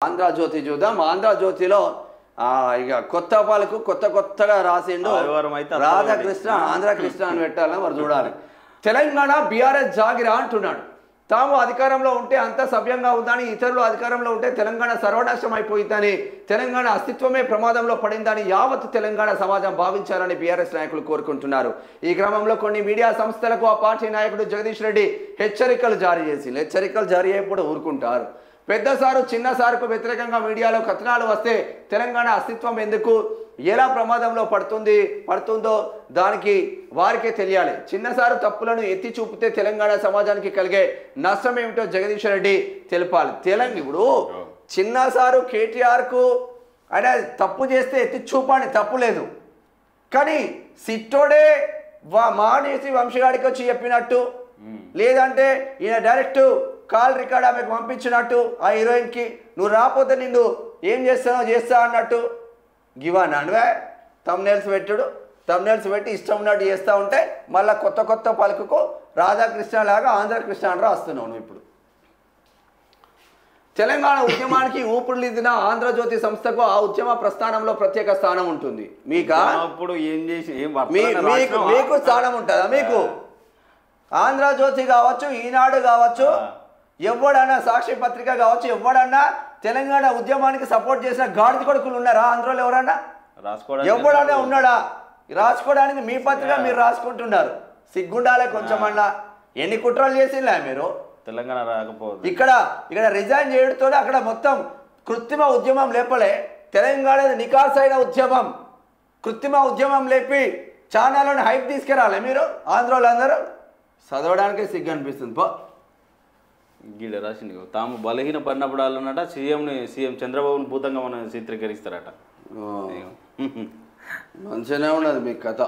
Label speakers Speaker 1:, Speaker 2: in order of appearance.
Speaker 1: ఆంధ్రజ్యోతి చూద్దాం. ఆంధ్రజ్యోతిలో ఇక కొత్త పాలకు కొత్తగా రాసిండు రాధాకృష్ణ, ఆంధ్రకృష్ణ అని పెట్టాలని మరి చూడాలి. తెలంగాణ బీఆర్ఎస్ జాగిరా అంటున్నాడు. తాము అధికారంలో ఉంటే అంత సవ్యంగా ఉందని, ఇతరులు అధికారంలో ఉంటే తెలంగాణ సర్వనాశనం అయిపోయిందని, తెలంగాణ అస్తిత్వమే ప్రమాదంలో పడిందని యావత్ తెలంగాణ సమాజం భావించాలని బీఆర్ఎస్ నాయకులు కోరుకుంటున్నారు. ఈ క్రమంలో కొన్ని మీడియా సంస్థలకు ఆ పార్టీ నాయకుడు జగదీష్ రెడ్డి హెచ్చరికలు జారీ చేసి హెచ్చరికలు జారీ అయినప్పుడు ఊరుకుంటారు. పెద్ద సారు చిన్న సారుకు వ్యతిరేకంగా మీడియాలో కథనాలు వస్తే తెలంగాణ అస్తిత్వం ఎందుకు ఎలా ప్రమాదంలో పడుతుందో దానికి వారికే తెలియాలి. చిన్నసారు తప్పులను ఎత్తి చూపితే తెలంగాణ సమాజానికి కలిగే నష్టం ఏమిటో జగదీష్ రెడ్డి తెలిపాలి. ఇప్పుడు చిన్నసారు కేటీఆర్కు ఆయన తప్పు చేస్తే ఎత్తి చూపని తప్పు లేదు, కానీ సిట్టోడే మానేసి వంశగాడికి వచ్చి చెప్పినట్టు, లేదంటే ఈయన డైరెక్ట్ కాల్ రికార్డ్ ఆమెకు పంపించినట్టు, ఆ హీరోయిన్కి నువ్వు రాకపోతే నిన్ను ఏం చేస్తా అన్నట్టు గివానా నువ్వే తమ్నెల్స్ పెట్టి ఇష్టం ఉన్నట్టు చేస్తూ ఉంటే మళ్ళీ కొత్త పలుకుకు రాధాకృష్ణ లాగా ఆంధ్రకృష్ణ అని రాస్తున్నావు నువ్వు. ఇప్పుడు తెలంగాణ ఉద్యమానికి ఊపిరిదిద్దిన ఆంధ్రజ్యోతి సంస్థకు ఆ ఉద్యమ ప్రస్థానంలో ప్రత్యేక స్థానం ఉంటుంది. మీకు స్థానం ఉంటుందా? మీకు ఆంధ్రజ్యోతి కావచ్చు, ఈనాడు కావచ్చు, ఎవడన్నా సాక్షి పత్రిక కావచ్చు, ఎవడన్నా తెలంగాణ ఉద్యమానికి సపోర్ట్ చేసిన గాడిద కొడుకులు ఉన్నారా ఆంధ్రలో? ఎవరన్నా ఎవడన్నా ఉన్నాడా? రాసుకోవడానికి మీ పత్రిక మీరు రాసుకుంటున్నారు. సిగ్గుండాలే కొంచెమన్నా. ఎన్ని కుట్రలు చేసిందా మీరు?
Speaker 2: తెలంగాణ రాకపోతే
Speaker 1: ఇక్కడ రిజైన్ చేయడంతో అక్కడ మొత్తం కృత్రిమ ఉద్యమం లేపలే. తెలంగాణ నికాసైన ఉద్యమం, కృత్రిమ ఉద్యమం లేపి ఛానల్లోని హైప్ తీసుకురాలే మీరు? ఆంధ్రలో అందరూ చదవడానికే సిగ్గు అనిపిస్తుంది.
Speaker 2: గీడ రాసింది తాము బలహీన పడినప్పుడు అన్నట సీఎం చంద్రబాబుని భూతంగా మనం చిత్రీకరిస్తారట.
Speaker 1: మంచిగానే ఉన్నది మీ కథ.